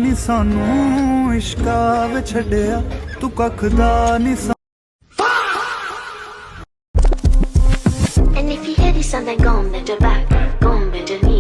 ਨੀ ਸਾਨੂੰ ਇਸ਼ਕਾ ਵਿੱਚ ਛੱਡਿਆ ਤੂੰ ਕੱਖ ਦਾ ਨੀ And if you hear this song, then go on, bend your back, go on, bend your knee.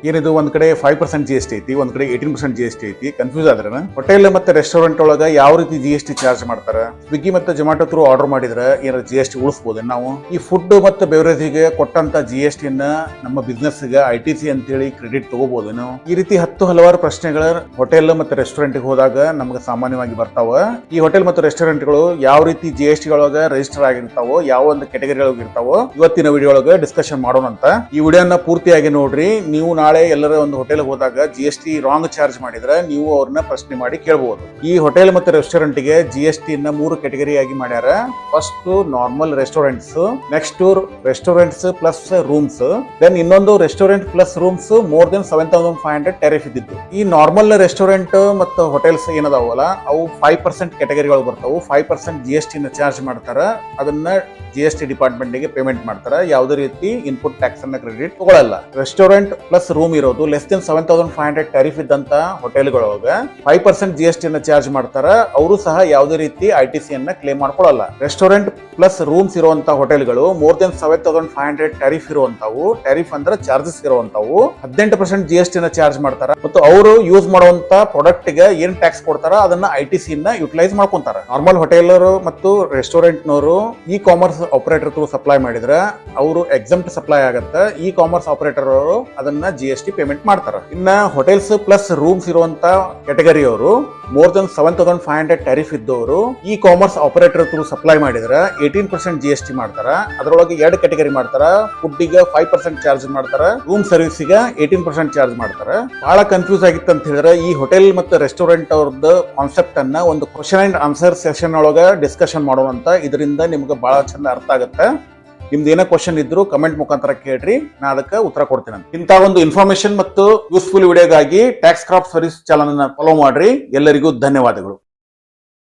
ಏನಿದು ಒಂದ್ ಕಡೆ 5% GST ಐತಿ, ಒಂದ್ ಕಡೆ 18% GST ಐತಿ. ಕನ್ಫ್ಯೂಸ್ ಆದ್ರೆ ಹೋಟೆಲ್ ಮತ್ತೆ ರೆಸ್ಟೋರೆಂಟ್ ಒಳಗ ಯಾವ ರೀತಿ GST ಚಾರ್ಜ್ ಮಾಡ್ತಾರ? ಸ್ವಿಗ್ಗಿ ಮತ್ತೆ ಜೊಮ್ಯಾಟೊ ಥ್ರೂ ಆರ್ಡರ್ ಮಾಡಿದ್ರೆ ಏನಾರ GST ಉಳಿಸಬಹುದು? ನಾವು ಈ ಫುಡ್ ಮತ್ತೆ ಬೆವರೇಜಿಗೆ ಕೊಟ್ಟಂತ GST ನ ನಮ್ಮ ಬಿಸ್ನೆಸ್ ಗೆ ITC ಅಂತೇಳಿ ಕ್ರೆಡಿಟ್ ತಗೋಬಹುದು ನಾವು? ಈ ರೀತಿ ಹಲವಾರು ಪ್ರಶ್ನೆಗಳು ಹೋಟೆಲ್ ಮತ್ತೆ ರೆಸ್ಟೋರೆಂಟ್ ಗೆ ಹೋದಾಗ ನಮ್ಗೆ ಸಾಮಾನ್ಯವಾಗಿ ಬರ್ತಾವ. ಈ ಹೋಟೆಲ್ ಮತ್ತು ರೆಸ್ಟೋರೆಂಟ್ ಗಳು ಯಾವ ರೀತಿ GST ಒಳಗ ರಿಜಿಸ್ಟರ್ ಆಗಿರ್ತಾವೋ, ಯಾವ ಒಂದು ಕೆಟಗರಿ ಒಳಗೆ ಇರ್ತಾವೋ ಇವತ್ತಿನ ವಿಡಿಯೋ ಒಳಗೆ ಡಿಸ್ಕಷನ್ ಮಾಡೋಣ ಅಂತ. ಈ ವಿಡಿಯೋನ ಪೂರ್ತಿಯಾಗಿ ನೋಡ್ರಿ. ನೀವು ನಾಳೆ ಎಲ್ಲರ ಒಂದು ಹೋಟೆಲ್ ಹೋದಾಗ GST ರಾಂಗ್ ಚಾರ್ಜ್ ಮಾಡಿದ್ರೆ ನೀವು ಅವ್ರನ್ನ ಪ್ರಶ್ನೆ ಮಾಡಿ ಕೇಳಬಹುದು. ಈ ಹೋಟೆಲ್ ಮತ್ತೆ ರೆಸ್ಟೋರೆಂಟ್ ಗೆ GST ನ 3 ಕೆಟಗರಿ ಆಗಿ ಮಾಡ್ಯಾರ. First normal restaurants, next restaurants plus rooms, then ಇನ್ನೊಂದು restaurant plus rooms more than 7500 tariff ಇದ್ದಿದ್ದು. ಈ ನಾರ್ಮಲ್ ರೆಸ್ಟೋರೆಂಟ್ ಮತ್ತು ಹೋಟೆಲ್ಸ್ ಏನದಾವಲ್ಲ ಅವು 5% ಕೆಟಗರಿಗಳು ಬರ್ತಾವು. 5% GST ನ ಚಾರ್ಜ್ ಮಾಡ್ತಾರ. ಅದನ್ನ GST ಡಿಪಾರ್ಟ್ಮೆಂಟ್ ಗೆ ಪೇಮೆಂಟ್ ಮಾಡ್ತಾರ. ಯಾವುದೇ ರೀತಿ ಇನ್ಪುಟ್ ಟ್ಯಾಕ್ಸ್ ಅನ್ನ ಕ್ರೆಡಿಟ್ ತಗೊಳ್ಳಲ್ಲ. ರೆಸ್ಟೋರೆಂಟ್ ಪ್ಲಸ್ ರೂಮ್ ಇರೋದು ಲೆಸ್ ದೆನ್ 7500 ಟೆರಿಫ್ ಇದ್ದಂತ ಹೋಟೆಲ್ಗಳೊಳಗ 5% GST ನ ಚಾರ್ಜ್ ಮಾಡ್ತಾರ. ಅವರು ಸಹ ಯಾವುದೇ ರೀತಿ ITC ಅನ್ನ ಕ್ಲೇಮ್ ಮಾಡ್ಕೊಳ್ಳಲ್ಲ. ರೆಸ್ಟೋರೆಂಟ್ ಪ್ಲಸ್ ರೂಮ್ಸ್ ಇರುವಂತ ಹೋಟೆಲ್ಗಳು ಮೋರ್ ದೆನ್ 7500 ಟೆರಿಫ್ ಇರುವಂತವು, ಟೆರಿಫ್ ಅಂದ್ರೆ ಚಾರ್ಜಸ್ ಇರುವಂತವು 18% GST ನ ಚಾರ್ಜ್ ಮಾಡ್ತಾರ. ಮತ್ತು ಅವರು ಯೂಸ್ ಮಾಡುವಂತ ಪ್ರಾಡಕ್ಟ್ ಗೆ ಏನ್ ಟ್ಯಾಕ್ಸ್ ಕೊಡ್ತಾರ ಅದನ್ನ ITC ನ ಯುಟಿಲೈಸ್ ಮಾಡ್ಕೊಂತಾರ. ನಾರ್ಮಲ್ ಹೋಟೆಲರು ಮತ್ತು ರೆಸ್ಟೋರೆಂಟ್ ನವರು E commerce operator through supply ಮಾಡಿದ್ರೆ ಅವರು ಎಕ್ಸಮ್ಟ್ ಸಪ್ಲೈ ಆಗತ್ತೆ. ಇ ಕಾಮರ್ಸ್ ಆಪರೇಟರ್ ಅವರು ಅದನ್ನ GST ಪೇಮೆಂಟ್ ಮಾಡ್ತಾರ. ಇನ್ನ ಹೋಟೆಲ್ಸ್ ಪ್ಲಸ್ ರೂಮ್ಸ್ ಇರುವಂತ ಕೆಟಗರಿ ಅವರು ಮೋರ್ ದೆನ್ 7500 ಟೆರಿಫ್ ಇದ್ದವರು E commerce operator through supply ಮಾಡಿದ್ರೆ 18% GST ಮಾಡ್ತಾರ. ಅದರೊಳಗೆ 2 ಕೆಟಗರಿ ಮಾಡ್ತಾರ. ಫುಡ್ ಗೆ 5% ಚಾರ್ಜ್ ಮಾಡ್ತಾರ, ರೂಮ್ ಸರ್ವಿಸ್ ಗೆ 18% ಚಾರ್ಜ್ ಮಾಡ್ತಾರ. ಬಹಳ ಕನ್ಫ್ಯೂಸ್ ಆಗಿತ್ತು ಅಂತ ಹೇಳಿದ್ರೆ ಈ ಹೋಟೆಲ್ ಮತ್ತು ರೆಸ್ಟೋರೆಂಟ್ ಅವ್ರದ್ದು ಕಾನ್ಸೆಪ್ಟ್ ಅನ್ನ ಒಂದು ಕ್ವಶನ್ ಅಂಡ್ ಆನ್ಸರ್ ಸೆಷನ್ ಒಳಗ ಡಿಸ್ಕಷನ್ ಮಾಡೋಣಂತ. ಇದರಿಂದ ನಿಮ್ಗೆ ಬಹಳ ಚಂದ ಅರ್ಥ ಆಗುತ್ತೆ. ನಿಮ್ದು ಏನೋ ಕ್ವಶನ್ ಇದ್ರು ಕಮೆಂಟ್ ಮುಖಾಂತರ ಕೇಳ್ರಿ, ನಾ ಅದಕ್ಕೆ ಉತ್ತರ ಕೊಡ್ತೀನಿ. ಇಂಥ ಒಂದು ಇನ್ಫಾರ್ಮೇಶನ್ ಮತ್ತು ಯೂಸ್ಫುಲ್ ವಿಡಿಯೋಗಾಗಿ ಟ್ಯಾಕ್ಸ್ ಕ್ರಾಫ್ಟ್ ಸರ್ವಿಸ್ ಚಾನಲ್ ಅನ್ನ ಫಾಲೋ ಮಾಡ್ರಿ. ಎಲ್ಲರಿಗೂ ಧನ್ಯವಾದಗಳು.